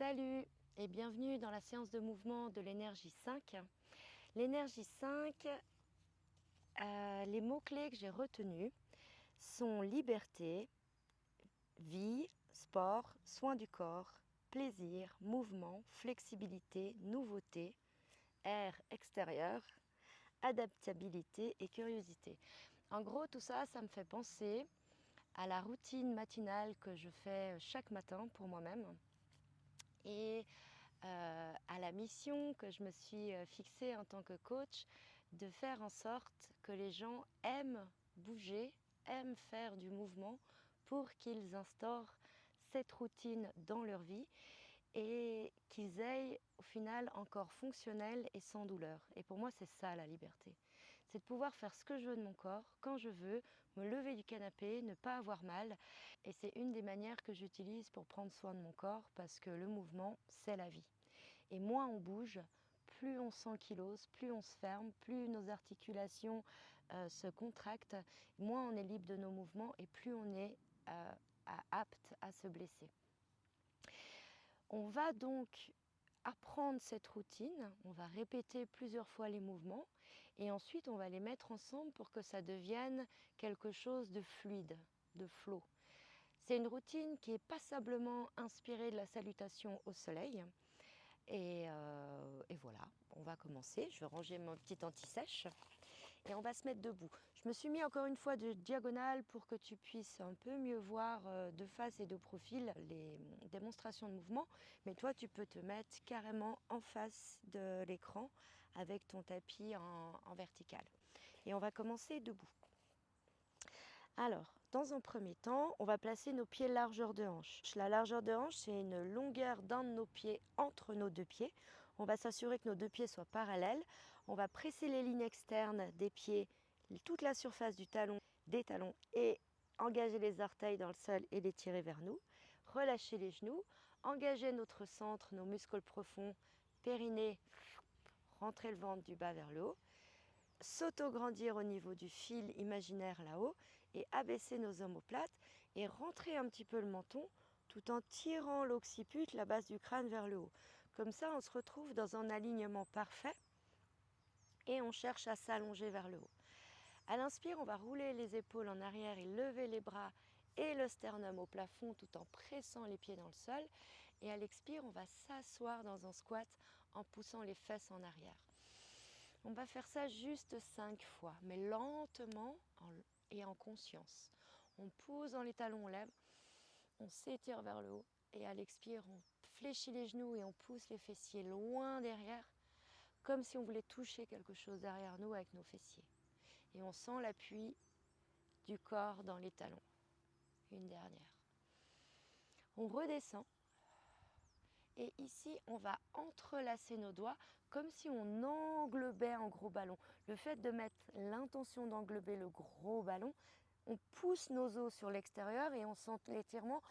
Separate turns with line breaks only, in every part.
Salut et bienvenue dans la séance de mouvement de l'énergie 5. L'énergie 5, les mots-clés que j'ai retenus sont liberté, vie, sport, soin du corps, plaisir, mouvement, flexibilité, nouveauté, air extérieur, adaptabilité et curiosité. En gros, tout ça, ça me fait penser à la routine matinale que je fais chaque matin pour moi-même et à la mission que je me suis fixée en tant que coach de faire en sorte que les gens aiment bouger, aiment faire du mouvement pour qu'ils instaurent cette routine dans leur vie et qu'ils aient au final un corps fonctionnel et sans douleur. Et pour moi, c'est ça la liberté. C'est de pouvoir faire ce que je veux de mon corps, quand je veux, me lever du canapé, ne pas avoir mal. Et c'est une des manières que j'utilise pour prendre soin de mon corps parce que le mouvement, c'est la vie. Et moins on bouge, plus on s'ankylose, plus on se ferme, plus nos articulations se contractent, moins on est libre de nos mouvements et plus on est apte à se blesser. On va donc apprendre cette routine, on va répéter plusieurs fois les mouvements et ensuite on va les mettre ensemble pour que ça devienne quelque chose de fluide, de flow. C'est une routine qui est passablement inspirée de la salutation au soleil. Et voilà, on va commencer. Je vais ranger mon petit anti-sèche et on va se mettre debout. Je me suis mis encore une fois de diagonale pour que tu puisses un peu mieux voir de face et de profil les démonstrations de mouvement. Mais toi, tu peux te mettre carrément en face de l'écran avec ton tapis en vertical. Et on va commencer debout. Alors, dans un premier temps, on va placer nos pieds largeur de hanche. La largeur de hanche, c'est une longueur d'un de nos pieds entre nos deux pieds. On va s'assurer que nos deux pieds soient parallèles. On va presser les lignes externes des pieds, toute la surface du talon, des talons et engager les orteils dans le sol et les tirer vers nous. Relâcher les genoux, engager notre centre, nos muscles profonds, périnée, rentrer le ventre du bas vers le haut. S'auto-grandir au niveau du fil imaginaire là-haut et abaisser nos omoplates et rentrer un petit peu le menton tout en tirant l'occiput, la base du crâne vers le haut. Comme ça, on se retrouve dans un alignement parfait et on cherche à s'allonger vers le haut. À l'inspire, on va rouler les épaules en arrière et lever les bras et le sternum au plafond tout en pressant les pieds dans le sol. Et à l'expire, on va s'asseoir dans un squat en poussant les fesses en arrière. On va faire ça juste 5 fois, mais lentement et en conscience. On pousse dans les talons, on lève, on s'étire vers le haut et à l'expire, on fléchit les genoux et on pousse les fessiers loin derrière, comme si on voulait toucher quelque chose derrière nous avec nos fessiers. Et on sent l'appui du corps dans les talons. Une dernière. On redescend. Et ici, on va entrelacer nos doigts comme si on englobait un gros ballon. Le fait de mettre l'intention d'englober le gros ballon, on pousse nos os sur l'extérieur et on sent l'étirement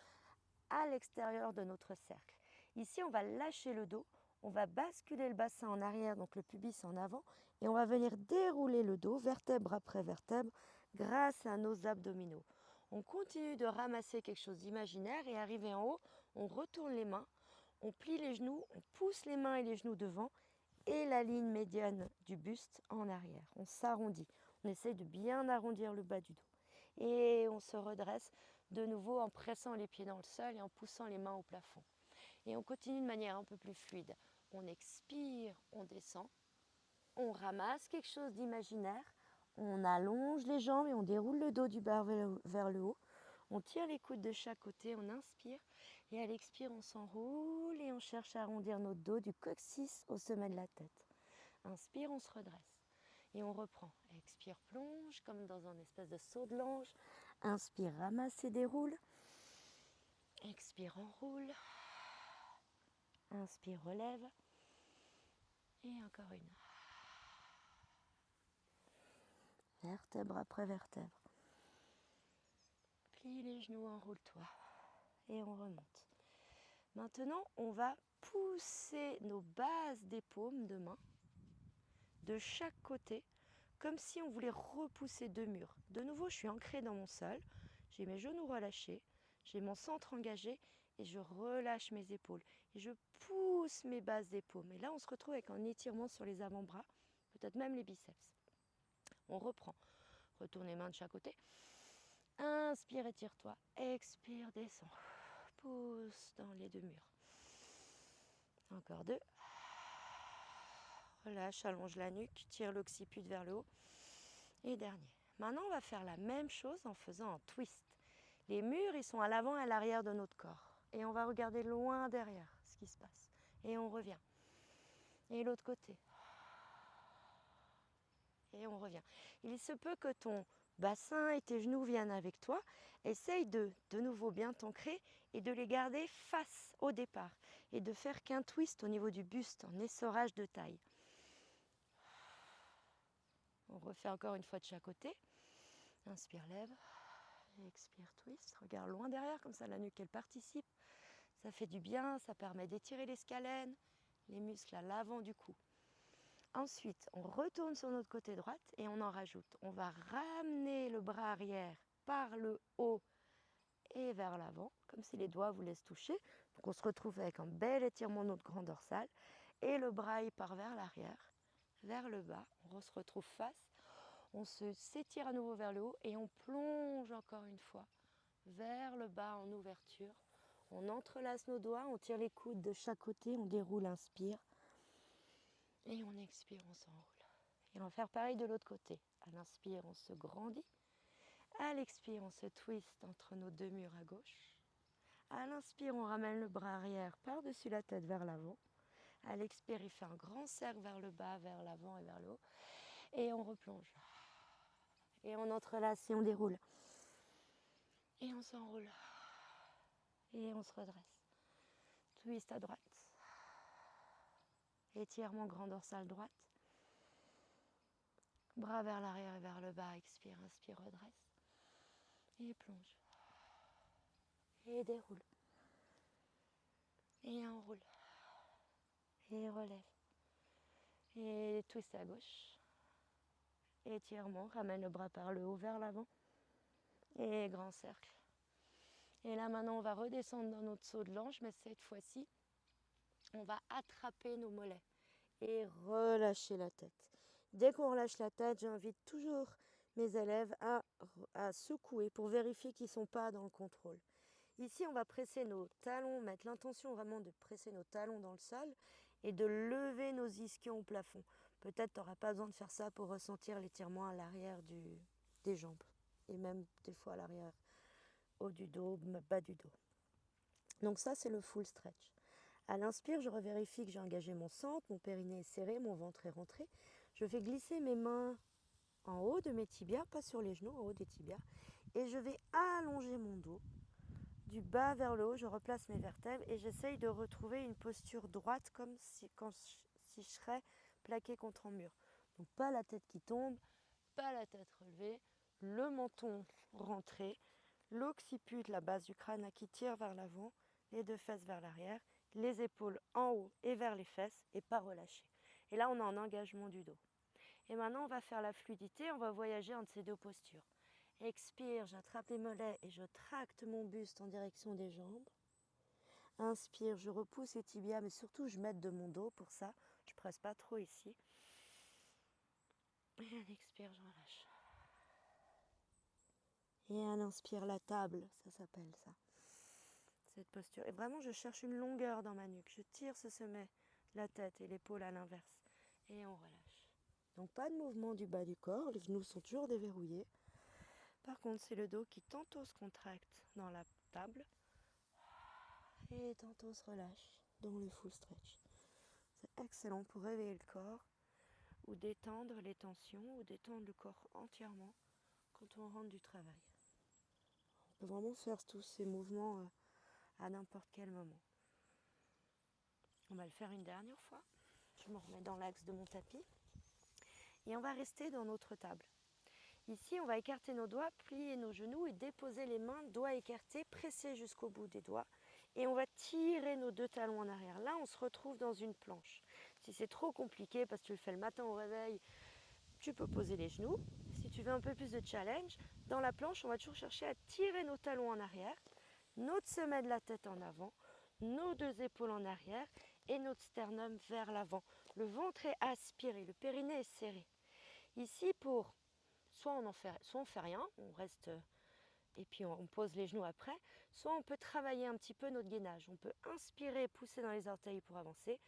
à l'extérieur de notre cercle. Ici, on va lâcher le dos, on va basculer le bassin en arrière, donc le pubis en avant, et on va venir dérouler le dos, vertèbre après vertèbre, grâce à nos abdominaux. On continue de ramasser quelque chose d'imaginaire et arrivé en haut, on retourne les mains, on plie les genoux, on pousse les mains et les genoux devant et la ligne médiane du buste en arrière. On s'arrondit. On essaye de bien arrondir le bas du dos. Et on se redresse de nouveau en pressant les pieds dans le sol et en poussant les mains au plafond. Et on continue de manière un peu plus fluide. On expire, on descend, on ramasse quelque chose d'imaginaire, on allonge les jambes et on déroule le dos du bas vers le haut. On tire les coudes de chaque côté, on inspire et à l'expire, on s'enroule et on cherche à arrondir notre dos du coccyx au sommet de la tête. Inspire, on se redresse et on reprend. Expire, plonge comme dans un espèce de saut de l'ange. Inspire, ramasse et déroule. Expire, enroule. Inspire, relève. Et encore une. Vertèbre après vertèbre. Plie les genoux, enroule-toi. Et on remonte. Maintenant, on va pousser nos bases des paumes de main de chaque côté, comme si on voulait repousser deux murs. De nouveau, je suis ancrée dans mon sol, j'ai mes genoux relâchés, j'ai mon centre engagé et je relâche mes épaules. Et je pousse mes bases d'épaules. Et là, on se retrouve avec un étirement sur les avant-bras, peut-être même les biceps. On reprend. Retourne les mains de chaque côté. Inspire, étire-toi. Expire, descends. Pousse dans les deux murs. Encore 2. Relâche, allonge la nuque, tire l'occiput vers le haut. Et dernier. Maintenant, on va faire la même chose en faisant un twist. Les murs, ils sont à l'avant et à l'arrière de notre corps. Et on va regarder loin derrière ce qui se passe. Et on revient. Et l'autre côté. Et on revient. Il se peut que ton bassin et tes genoux viennent avec toi. Essaye de nouveau bien t'ancrer et de les garder face au départ. Et de faire qu'un twist au niveau du buste, en essorage de taille. On refait encore une fois de chaque côté. Inspire, lève. Expire, twist. Regarde loin derrière, comme ça la nuque elle participe. Ça fait du bien, ça permet d'étirer les scalènes, les muscles à l'avant du cou. Ensuite, on retourne sur notre côté droite et on en rajoute. On va ramener le bras arrière par le haut et vers l'avant, comme si les doigts vous laissent toucher. Donc on se retrouve avec un bel étirement de notre grand dorsal. Et le bras il part vers l'arrière, vers le bas. On se retrouve face. On s'étire à nouveau vers le haut et on plonge encore une fois vers le bas en ouverture. On entrelace nos doigts, on tire les coudes de chaque côté, on déroule, inspire. Et on expire, on s'enroule. Et on va faire pareil de l'autre côté. À l'inspire, on se grandit. À l'expire, on se twist entre nos deux murs à gauche. À l'inspire, on ramène le bras arrière par-dessus la tête vers l'avant. À l'expire, il fait un grand cercle vers le bas, vers l'avant et vers le haut. Et on replonge. Et on entrelace et on déroule. Et on s'enroule. Et on se redresse. Twist à droite. Étirement grand dorsal droite. Bras vers l'arrière et vers le bas. Expire, inspire, redresse. Et plonge. Et déroule. Et enroule. Et relève. Et twist à gauche. Étirement, ramène le bras par le haut vers l'avant. Et grand cercle. Et là maintenant on va redescendre dans notre saut de l'ange, mais cette fois-ci, on va attraper nos mollets et relâcher la tête. Dès qu'on relâche la tête, j'invite toujours mes élèves à secouer pour vérifier qu'ils ne sont pas dans le contrôle. Ici, on va presser nos talons, mettre l'intention vraiment de presser nos talons dans le sol et de lever nos ischions au plafond. Peut-être tu n'auras pas besoin de faire ça pour ressentir l'étirement à l'arrière des jambes et même des fois à l'arrière, haut du dos, bas du dos. Donc ça, c'est le full stretch. À l'inspire, je revérifie que j'ai engagé mon centre, mon périnée est serré, mon ventre est rentré. Je fais glisser mes mains en haut de mes tibias, pas sur les genoux, en haut des tibias. Et je vais allonger mon dos. Du bas vers le haut, je replace mes vertèbres et j'essaye de retrouver une posture droite comme si je serais plaquée contre un mur. Donc pas la tête qui tombe, pas la tête relevée, le menton rentré, l'occiput, la base du crâne qui tire vers l'avant, les deux fesses vers l'arrière, les épaules en haut et vers les fesses et pas relâchées. Et là, on a un engagement du dos. Et maintenant, on va faire la fluidité, on va voyager entre ces deux postures. Expire, j'attrape les mollets et je tracte mon buste en direction des jambes. Inspire, je repousse les tibias, mais surtout je m'aide de mon dos pour ça. Je ne presse pas trop ici. Et un expire, je relâche. Et un inspire, la table, ça s'appelle ça. Cette posture. Et vraiment, je cherche une longueur dans ma nuque. Je tire ce sommet, la tête et l'épaule à l'inverse. Et on relâche. Donc pas de mouvement du bas du corps, les genoux sont toujours déverrouillés. Par contre, c'est le dos qui tantôt se contracte dans la table et tantôt se relâche dans le full stretch. C'est excellent pour réveiller le corps ou détendre les tensions ou détendre le corps entièrement quand on rentre du travail. On peut vraiment faire tous ces mouvements à n'importe quel moment. On va le faire une dernière fois. Je me remets dans l'axe de mon tapis et on va rester dans notre table. Ici, on va écarter nos doigts, plier nos genoux et déposer les mains, doigts écartés, presser jusqu'au bout des doigts. Et on va tirer nos deux talons en arrière. Là, on se retrouve dans une planche. Si c'est trop compliqué parce que tu le fais le matin au réveil, tu peux poser les genoux. Si tu veux un peu plus de challenge, dans la planche, on va toujours chercher à tirer nos talons en arrière, notre sommet de la tête en avant, nos 2 épaules en arrière et notre sternum vers l'avant. Le ventre est aspiré, le périnée est serré. Ici, soit on fait rien, on reste et puis on pose les genoux après, soit on peut travailler un petit peu notre gainage. On peut inspirer, pousser dans les orteils pour avancer,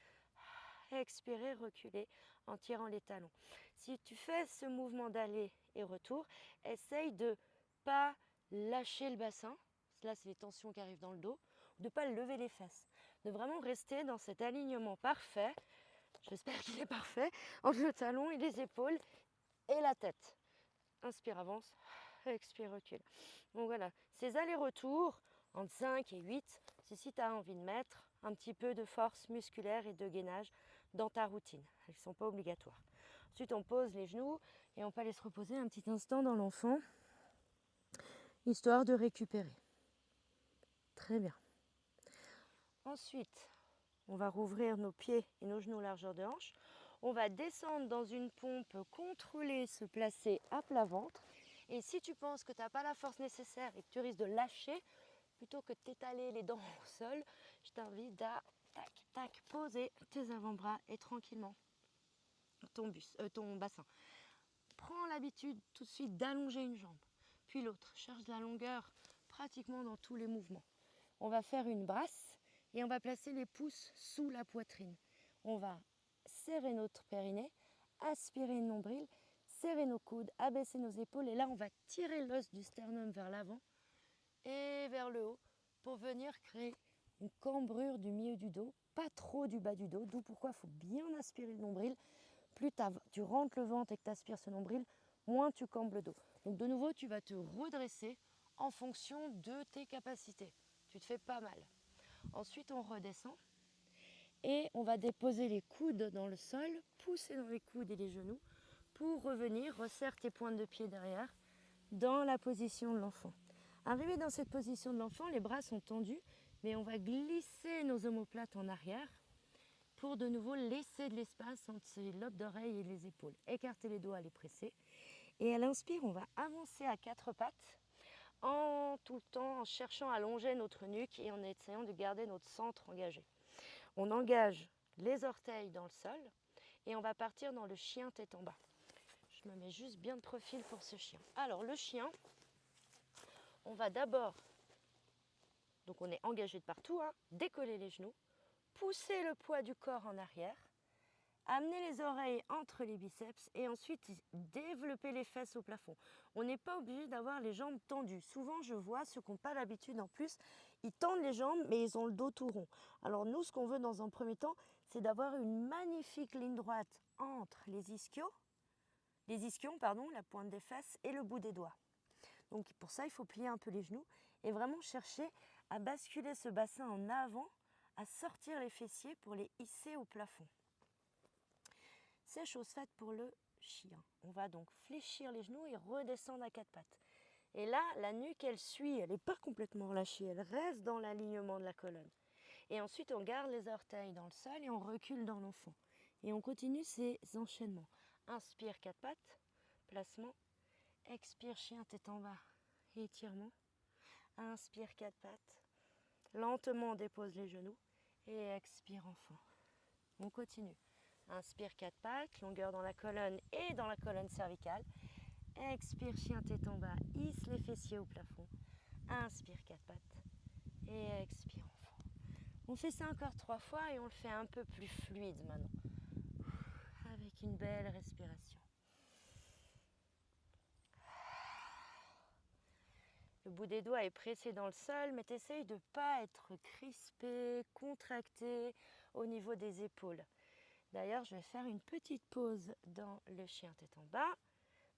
expirer, reculer en tirant les talons. Si tu fais ce mouvement d'aller et retour, essaye de pas lâcher le bassin, là c'est les tensions qui arrivent dans le dos, de ne pas lever les fesses, de vraiment rester dans cet alignement parfait, j'espère qu'il est parfait, entre le talon et les épaules et la tête. Inspire, avance, expire, recule. Donc voilà, ces allers-retours entre 5 et 8, c'est si tu as envie de mettre un petit peu de force musculaire et de gainage dans ta routine. Elles ne sont pas obligatoires. Ensuite, on pose les genoux et on peut aller se reposer un petit instant dans l'enfant, histoire de récupérer. Très bien. Ensuite, on va rouvrir nos pieds et nos genoux largeur de hanche. On va descendre dans une pompe contrôlée, se placer à plat ventre. Et si tu penses que tu n'as pas la force nécessaire et que tu risques de lâcher, plutôt que de t'étaler les dents au sol, je t'invite à poser tes avant-bras et tranquillement ton bassin. Prends l'habitude tout de suite d'allonger une jambe, puis l'autre. Cherche de la longueur pratiquement dans tous les mouvements. On va faire une brasse et on va placer les pouces sous la poitrine. On va serrer notre périnée, aspirer le nombril, serrer nos coudes, abaisser nos épaules et là on va tirer l'os du sternum vers l'avant et vers le haut pour venir créer une cambrure du milieu du dos, pas trop du bas du dos, d'où pourquoi il faut bien aspirer le nombril. Plus tu rentres le ventre et que tu aspires ce nombril, moins tu cambres le dos. Donc de nouveau, tu vas te redresser en fonction de tes capacités. Tu te fais pas mal. Ensuite, on redescend et on va déposer les coudes dans le sol, pousser dans les coudes et les genoux pour revenir, resserre tes pointes de pied derrière dans la position de l'enfant. Arrivé dans cette position de l'enfant, les bras sont tendus, mais on va glisser nos omoplates en arrière pour de nouveau laisser de l'espace entre ces lobes d'oreilles et les épaules. Écarter les doigts, les presser. Et à l'inspire, on va avancer à 4 pattes en tout le temps en cherchant à allonger notre nuque et en essayant de garder notre centre engagé. On engage les orteils dans le sol et on va partir dans le chien tête en bas. Je me mets juste bien de profil pour ce chien. Alors le chien, on va d'abord, donc on est engagé de partout, décoller les genoux, pousser le poids du corps en arrière, amener les oreilles entre les biceps et ensuite développer les fesses au plafond. On n'est pas obligé d'avoir les jambes tendues. Souvent, je vois ceux qui n'ont pas l'habitude en plus, ils tendent les jambes mais ils ont le dos tout rond. Alors nous, ce qu'on veut dans un premier temps, c'est d'avoir une magnifique ligne droite entre les ischions, la pointe des fesses et le bout des doigts. Donc pour ça, il faut plier un peu les genoux et vraiment chercher à basculer ce bassin en avant, à sortir les fessiers pour les hisser au plafond. C'est chose faite pour le chien. On va donc fléchir les genoux et redescendre à 4 pattes. Et là, la nuque, elle suit, elle n'est pas complètement relâchée, elle reste dans l'alignement de la colonne. Et ensuite, on garde les orteils dans le sol et on recule dans l'enfant. Et on continue ces enchaînements. Inspire 4 pattes, placement. Expire, chien tête en bas, étirement. Inspire 4 pattes. Lentement, on dépose les genoux. Et expire, enfant. On continue. Inspire 4 pattes, longueur dans la colonne et dans la colonne cervicale. Expire, chien tête en bas, hisse les fessiers au plafond. Inspire 4 pattes et expire, enfant. On fait ça encore 3 fois et on le fait un peu plus fluide maintenant. Avec une belle respiration. Le bout des doigts est pressé dans le sol, mais t'essayes de ne pas être crispé, contracté au niveau des épaules. D'ailleurs, je vais faire une petite pause dans le chien tête en bas,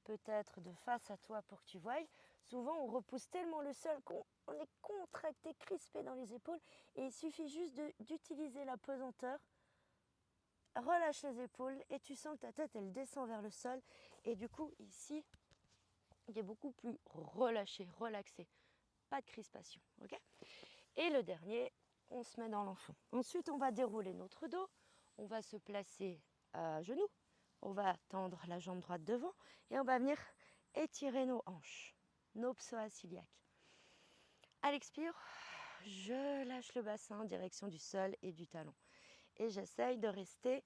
peut-être de face à toi pour que tu voies. Souvent, on repousse tellement le sol qu'on est contracté, crispé dans les épaules et il suffit juste d'utiliser la pesanteur. Relâche les épaules et tu sens que ta tête, elle descend vers le sol et du coup, ici, il est beaucoup plus relâché, relaxé. Pas de crispation, ok ? Et le dernier, on se met dans l'enfant. Ensuite, on va dérouler notre dos. On va se placer à genoux, on va tendre la jambe droite devant et on va venir étirer nos hanches, nos psoas iliaques. À l'expire, je lâche le bassin en direction du sol et du talon. Et j'essaye de rester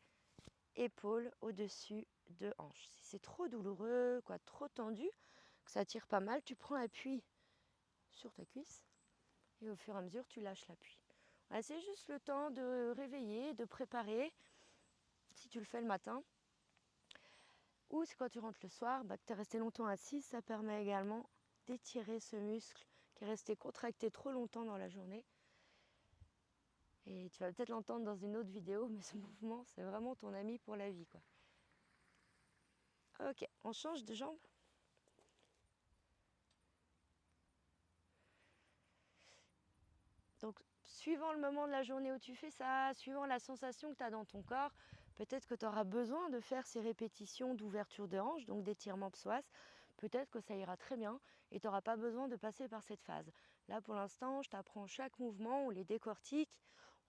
épaule au-dessus de hanche. Si c'est trop douloureux, trop tendu, que ça tire pas mal, tu prends appui sur ta cuisse et au fur et à mesure, tu lâches l'appui. Voilà, c'est juste le temps de réveiller, de préparer, si tu le fais le matin. Ou c'est quand tu rentres le soir, que tu es resté longtemps assis, ça permet également d'étirer ce muscle qui est resté contracté trop longtemps dans la journée. Et tu vas peut-être l'entendre dans une autre vidéo, mais ce mouvement, c'est vraiment ton ami pour la vie, quoi. Ok, on change de jambe. Donc, suivant le moment de la journée où tu fais ça, suivant la sensation que tu as dans ton corps, peut-être que tu auras besoin de faire ces répétitions d'ouverture de hanche, donc d'étirement psoas. Peut-être que ça ira très bien et tu n'auras pas besoin de passer par cette phase. Là, pour l'instant, je t'apprends chaque mouvement, on les décortique,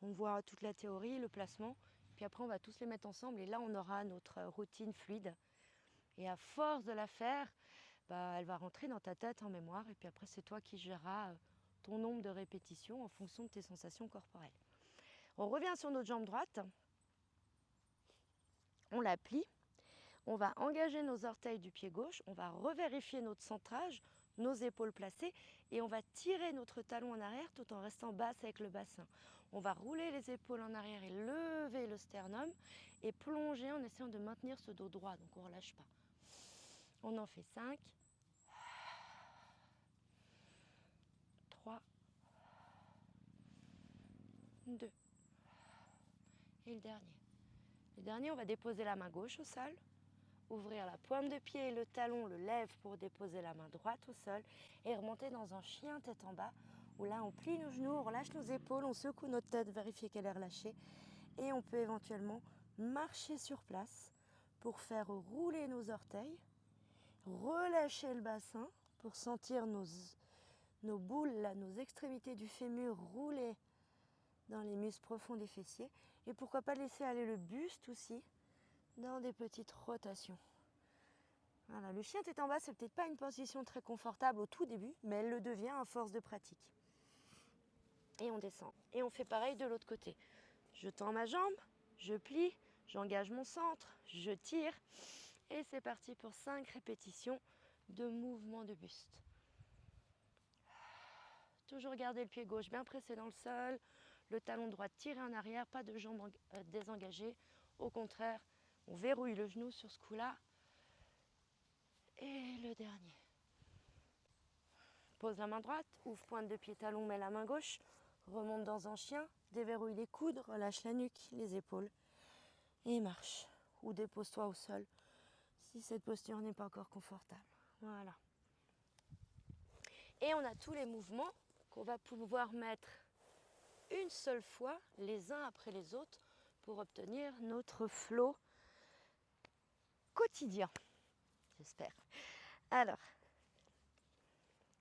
on voit toute la théorie, le placement, puis après, on va tous les mettre ensemble et là, on aura notre routine fluide. Et à force de la faire, elle va rentrer dans ta tête en mémoire et puis après, c'est toi qui géreras ton nombre de répétitions en fonction de tes sensations corporelles. On revient sur notre jambe droite, on la plie, on va engager nos orteils du pied gauche, on va revérifier notre centrage, nos épaules placées et on va tirer notre talon en arrière tout en restant basse avec le bassin. On va rouler les épaules en arrière et lever le sternum et plonger en essayant de maintenir ce dos droit, donc on ne relâche pas. On en fait 5, 3, 2 et le dernier. Le dernier, on va déposer la main gauche au sol, ouvrir la pointe de pied et le talon, le lève pour déposer la main droite au sol et remonter dans un chien tête en bas où là on plie nos genoux, on relâche nos épaules, on secoue notre tête, vérifier qu'elle est relâchée et on peut éventuellement marcher sur place pour faire rouler nos orteils, relâcher le bassin pour sentir nos boules, là, nos extrémités du fémur rouler dans les muscles profonds des fessiers et pourquoi pas laisser aller le buste aussi dans des petites rotations. Voilà, le chien tête en bas, c'est peut-être pas une position très confortable au tout début, mais elle le devient à force de pratique. Et on descend. Et on fait pareil de l'autre côté. Je tends ma jambe, je plie, j'engage mon centre, je tire. Et c'est parti pour 5 répétitions de mouvement de buste. Toujours garder le pied gauche bien pressé dans le sol, le talon droit tiré en arrière, pas de jambes désengagées. Au contraire, on verrouille le genou sur ce coup-là. Et le dernier. Pose la main droite, ouvre pointe de pied talon, mets la main gauche, remonte dans un chien, déverrouille les coudes, relâche la nuque, les épaules et marche. Ou dépose-toi au sol si cette posture n'est pas encore confortable. Voilà. Et on a tous les mouvements qu'on va pouvoir mettre une seule fois, les uns après les autres, pour obtenir notre flow quotidien, j'espère. Alors,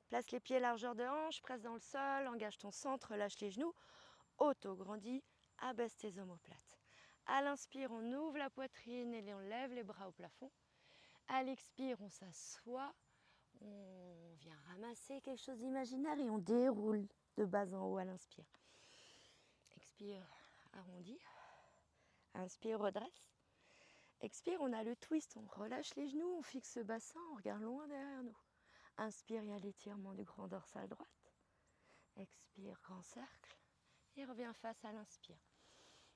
place les pieds largeur de hanche, presse dans le sol, engage ton centre, relâche les genoux, auto-grandis, abaisse tes omoplates. À l'inspire, on ouvre la poitrine et on lève les bras au plafond. À l'expire, on s'assoit, on vient ramasser quelque chose d'imaginaire et on déroule de bas en haut à l'inspire. Expire, arrondi. Inspire, redresse. Expire, on a le twist, on relâche les genoux, on fixe le bassin, on regarde loin derrière nous. Inspire, il y a l'étirement du grand dorsal droite. Expire, grand cercle. Et reviens face à l'inspire.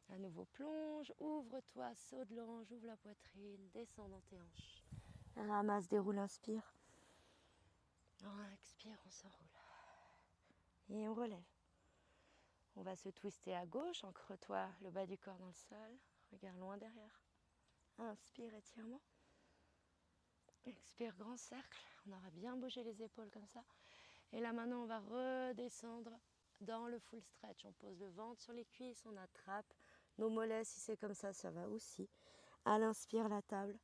À nouveau, plonge, ouvre-toi, saut de l'ange, ouvre la poitrine, descends dans tes hanches. Ramasse, déroule, inspire. Expire, on s'enroule. Et on relève. On va se twister à gauche, ancre-toi le bas du corps dans le sol. Regarde loin derrière. Inspire, étirement. Expire, grand cercle. On aura bien bougé les épaules comme ça. Et là maintenant, on va redescendre dans le full stretch. On pose le ventre sur les cuisses, on attrape nos mollets. Si c'est comme ça va aussi. À l'inspire, la table.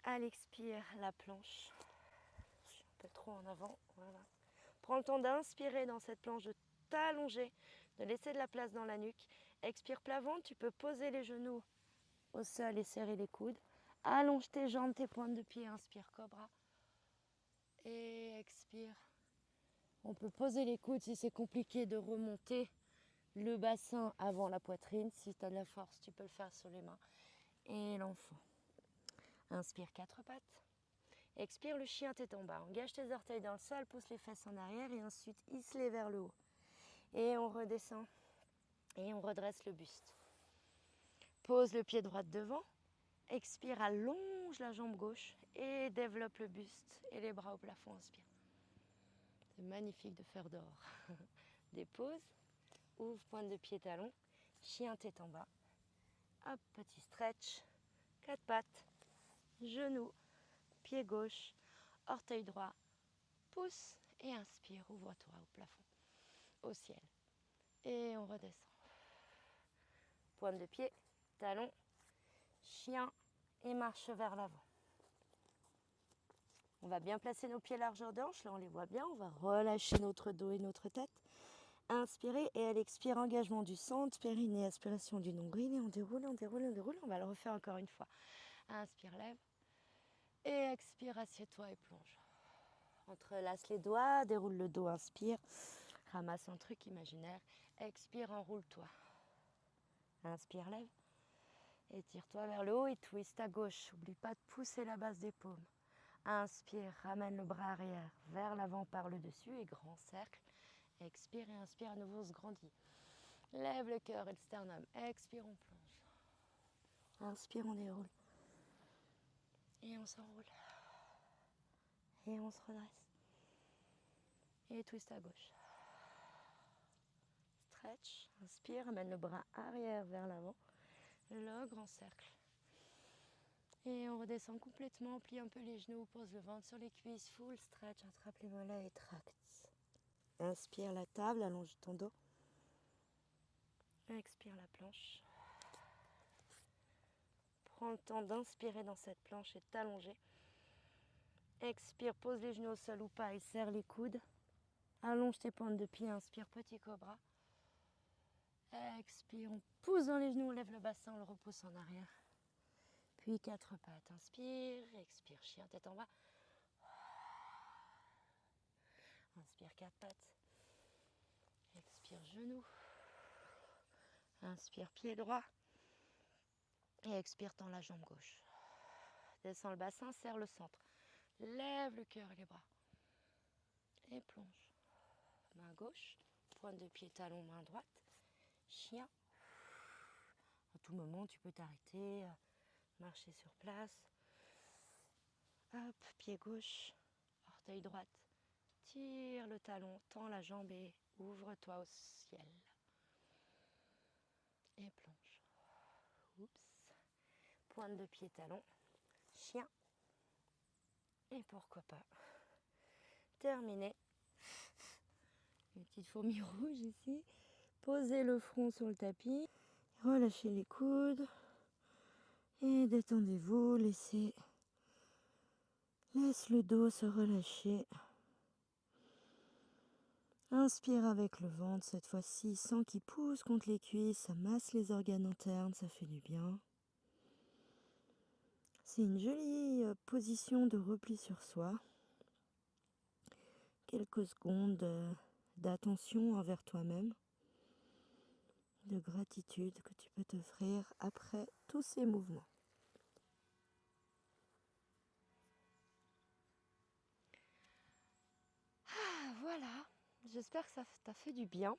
À l'expire, la planche. Je suis un peu trop en avant. Voilà. Prends le temps d'inspirer dans cette planche, de t'allonger, de laisser de la place dans la nuque. Expire, plat ventre. Tu peux poser les genoux au sol et serrer les coudes. Allonge tes jambes, tes pointes de pied. Inspire, cobra. Et expire. On peut poser les coudes si c'est compliqué de remonter le bassin avant la poitrine. Si tu as de la force, tu peux le faire sur les mains. Et l'enfant. Inspire 4 pattes. Expire le chien tête en bas. Engage tes orteils dans le sol, pousse les fesses en arrière et ensuite hisse-les vers le haut. Et on redescend et on redresse le buste. Pose le pied droit devant. Expire, allonge la jambe gauche et développe le buste et les bras au plafond. Inspire. C'est magnifique de faire dehors. Dépose, ouvre pointe de pied talon, chien tête en bas. Hop, petit stretch, 4 pattes, genoux, pied gauche, orteil droit, pouce et inspire, ouvre-toi au plafond, au ciel. Et on redescend. Pointe de pied, talon, chien et marche vers l'avant. On va bien placer nos pieds largeur de hanche, là on les voit bien. On va relâcher notre dos et notre tête. Inspirez et à l'expire, engagement du centre, périnée, aspiration du nombril et on déroule, on déroule, on déroule. On va le refaire encore une fois. Inspire, lève et expire, assieds-toi et plonge. Entrelace les doigts, déroule le dos, inspire, ramasse un truc imaginaire, expire, enroule-toi. Inspire, lève, étire-toi vers le haut et twist à gauche. N'oublie pas de pousser la base des paumes. Inspire, ramène le bras arrière vers l'avant par le dessus et grand cercle. Expire et inspire, à nouveau on se grandit. Lève le cœur et le sternum. Expire, on plonge. Inspire, on déroule. Et on s'enroule. Et on se redresse. Et twist à gauche. Stretch. Inspire, amène le bras arrière vers l'avant. Le grand cercle. Et on redescend complètement, plie un peu les genoux, pose le ventre sur les cuisses, full stretch, attrape les mollets et tracte. Inspire la table, allonge ton dos. Expire la planche. Prends le temps d'inspirer dans cette planche et de t'allonger. Expire, pose les genoux au sol ou pas et serre les coudes. Allonge tes pointes de pied, inspire, petit cobra. Expire, on pousse dans les genoux, on lève le bassin, on le repousse en arrière. Puis 4 pattes, inspire, expire, chien tête en bas. Inspire, 4 pattes. Expire, genou. Inspire, pied droit. Et expire, tends la jambe gauche. Descends le bassin, serre le centre. Lève le cœur et les bras. Et plonge. Main gauche, pointe de pied, talon, main droite. Chien. À tout moment, tu peux t'arrêter, marcher sur place. Hop, pied gauche, orteil droite. Tire le talon, tends la jambe et ouvre-toi au ciel. Et plonge. Oups. Pointe de pied, talon. Chien. Et pourquoi pas. Terminé. Une petite fourmi rouge ici. Posez le front sur le tapis. Relâchez les coudes. Et détendez-vous. Laisse le dos se relâcher. Inspire avec le ventre cette fois-ci. Sens qu'il pousse contre les cuisses. Ça masse les organes internes. Ça fait du bien. C'est une jolie position de repli sur soi. Quelques secondes d'attention envers toi-même, de gratitude que tu peux t'offrir après tous ces mouvements. Ah, voilà, j'espère que ça t'a fait du bien.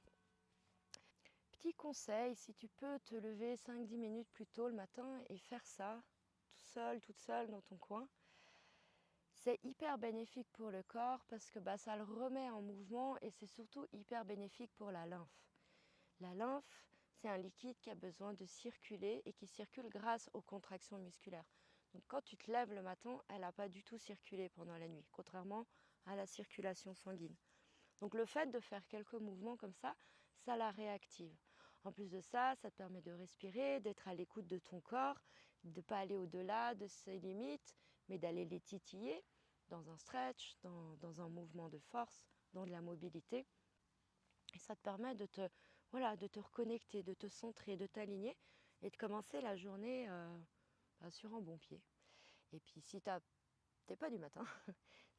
Petit conseil, si tu peux te lever 5-10 minutes plus tôt le matin et faire ça, tout seul, toute seule dans ton coin, c'est hyper bénéfique pour le corps parce que ça le remet en mouvement et c'est surtout hyper bénéfique pour la lymphe. La lymphe, c'est un liquide qui a besoin de circuler et qui circule grâce aux contractions musculaires. Donc quand tu te lèves le matin, elle n'a pas du tout circulé pendant la nuit, contrairement à la circulation sanguine. Donc le fait de faire quelques mouvements comme ça la réactive. En plus de ça, ça te permet de respirer, d'être à l'écoute de ton corps, de ne pas aller au-delà de ses limites, mais d'aller les titiller dans un stretch, dans un mouvement de force, dans de la mobilité. Et ça te permet de te reconnecter, de te centrer, de t'aligner et de commencer la journée sur un bon pied. Et puis si t'es pas du matin,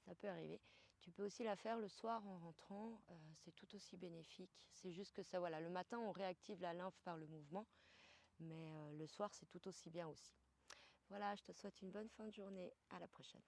ça peut arriver, Tu peux aussi la faire le soir en rentrant, c'est tout aussi bénéfique. C'est juste que ça, voilà, le matin, on réactive la lymphe par le mouvement, mais le soir, c'est tout aussi bien aussi. Voilà, je te souhaite une bonne fin de journée. À la prochaine.